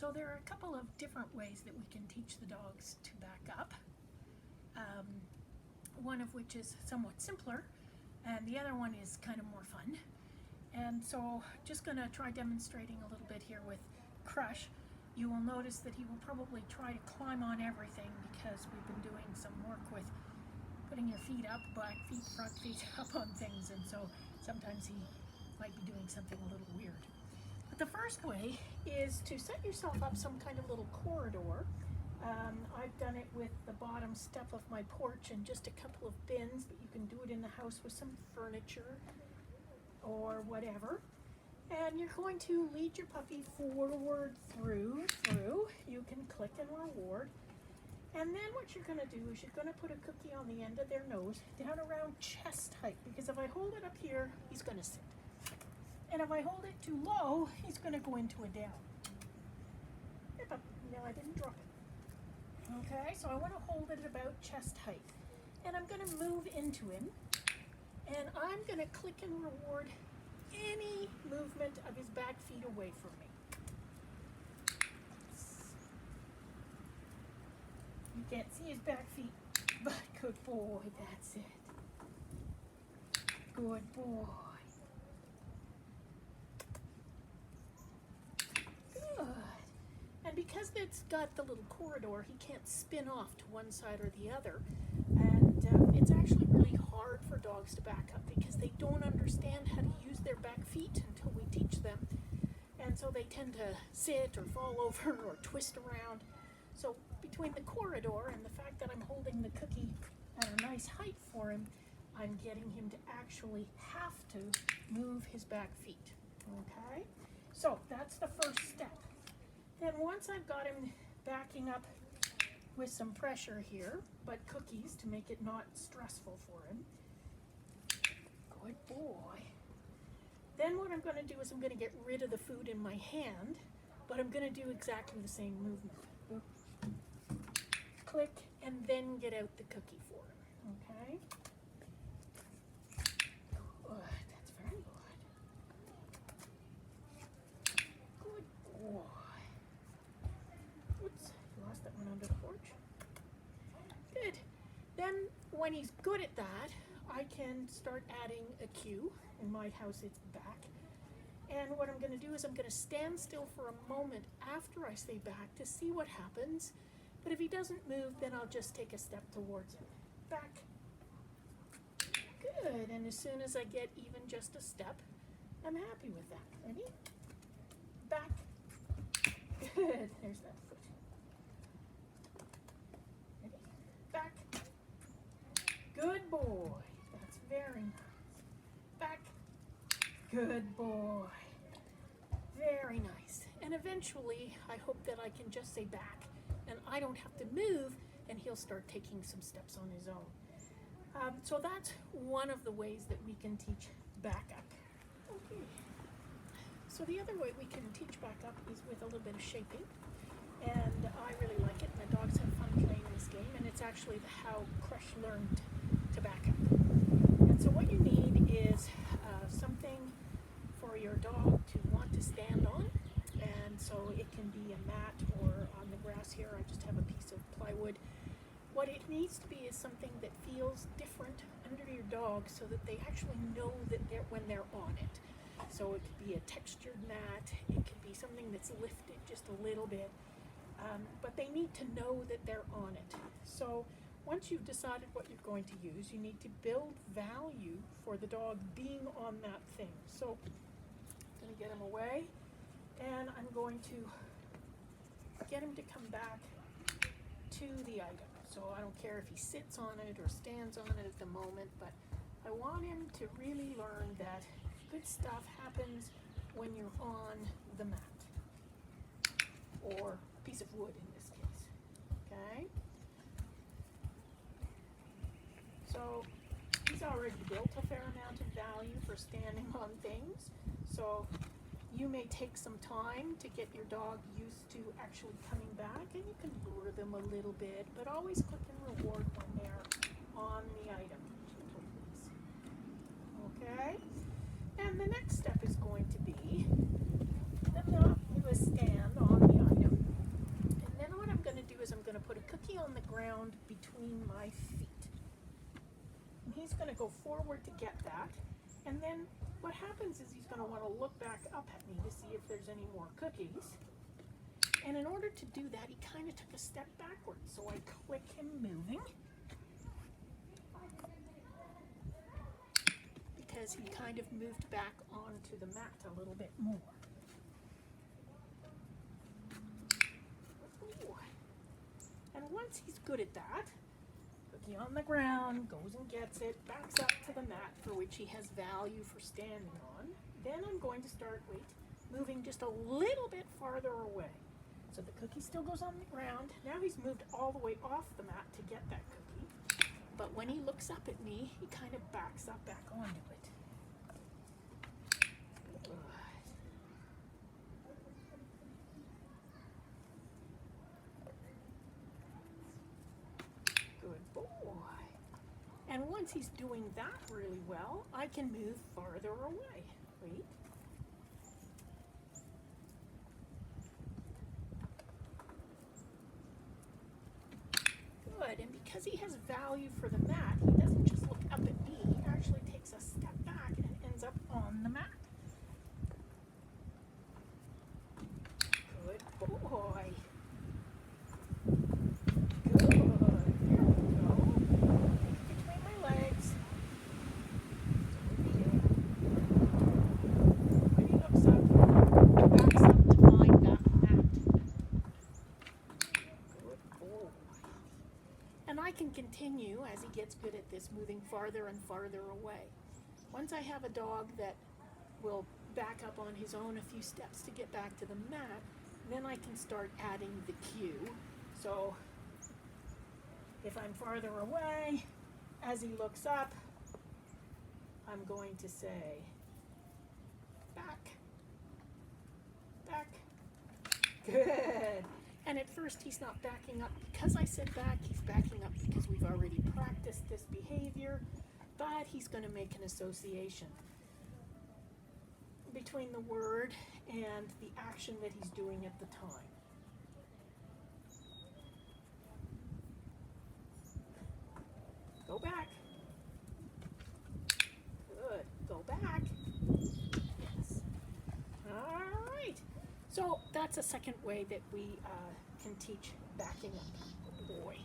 So there are a couple of different ways that we can teach the dogs to back up. One of which is somewhat simpler, and the other one is kind of more fun. And so just going to try demonstrating a little bit here with Crush. You will notice that he will probably try to climb on everything because we've been doing some work with putting your feet up, back feet, front feet up on things, and so sometimes he might be doing something a little weird. But the first way is to set yourself up some kind of little corridor. I've done it with the bottom step of my porch and just a couple of bins, but you can do it in the house with some furniture or whatever. And you're going to lead your puppy forward through. You can click and reward. And then what you're going to do is you're going to put a cookie on the end of their nose, down around chest height, because if I hold it up here, he's going to sit. And if I hold it too low, he's going to go into a down. No, I didn't drop it. Okay, so I want to hold it about chest height. And I'm going to move into him. And I'm going to click and reward any movement of his back feet away from me. You can't see his back feet, but good boy, that's it. Good boy. Good. And because it's got the little corridor, he can't spin off to one side or the other. And it's actually really hard for dogs to back up because they don't understand how to use their back feet until we teach them. And so they tend to sit or fall over or twist around. So between the corridor and the fact that I'm holding the cookie at a nice height for him, I'm getting him to actually have to move his back feet. Okay? So that's the first step. Then once I've got him backing up with some pressure here, but cookies to make it not stressful for him. Good boy. Then what I'm going to do is I'm going to get rid of the food in my hand, but I'm going to do exactly the same movement. Click, and then get out the cookie for him. Okay? Good. That's very good. Good boy. Oops, lost that one under the porch. Good. Then when he's good at that, I can start adding a cue. In my house, it's back. And what I'm going to do is I'm going to stand still for a moment after I say back to see what happens. But if he doesn't move, then I'll just take a step towards him. Back. Good. And as soon as I get even just a step, I'm happy with that. Ready? Back. Good. There's that foot. Ready? Back. Good boy. That's very nice. Back. Good boy. Very nice. And eventually, I hope that I can just say back. And I don't have to move, and he'll start taking some steps on his own. So that's one of the ways that we can teach back up. Okay. So the other way we can teach back up is with a little bit of shaping. And I really like it. My dogs have fun playing this game, and it's actually how Crush learned to back up. And so what you need is something for your dog to want to stand on. And so it can be a mat or on the grass here. I just have a piece of plywood. What it needs to be is something that feels different under your dog so that they actually know that when they're on it. So it could be a textured mat. It could be something that's lifted just a little bit. But they need to know that they're on it. So once you've decided what you're going to use, you need to build value for the dog being on that thing. So I'm going to get him away. And I'm going to get him to come back to the item. So I don't care if he sits on it or stands on it at the moment, but I want him to really learn that good stuff happens when you're on the mat. Or a piece of wood in this case. Okay? So he's already built a fair amount of value for standing on things. So you may take some time to get your dog used to actually coming back, and you can lure them a little bit, but always click and reward when they're on the item. Okay? And the next step is going to be that they'll do a stand on the item. ground between my feet. And he's going to go forward to get that. And then what happens is he's going to want to look back up at me to see if there's any more cookies. And in order to do that, he kind of took a step backwards. So I click him moving. Because he kind of moved back onto the mat a little bit more. Ooh. And once he's good at that, cookie on the ground, goes and gets it, backs up to the mat for which he has value for standing on. Then I'm going to start, moving just a little bit farther away. So the cookie still goes on the ground. Now he's moved all the way off the mat to get that cookie. But when he looks up at me, he kind of backs up back onto it. Good boy. And once he's doing that really well, I can move farther away. Wait. Good, and because he has value for the mat, he doesn't just look up at me, he actually takes a step back and ends up on the mat. Good boy. Good. There we go. Between my legs. When he looks up, he backs up to find that mat. Good boy. And I can continue as he gets good at this, moving farther and farther away. Once I have a dog that will back up on his own a few steps to get back to the mat, then I can start adding the cue. So if I'm farther away, as he looks up, I'm going to say, back, back, good. And at first he's not backing up because I said back, he's backing up because we've already practiced this behavior, but he's going to make an association between the word and the action that he's doing at the time. Go back. Good. Go back. Yes. All right. So that's a second way that we can teach backing up. Good boy.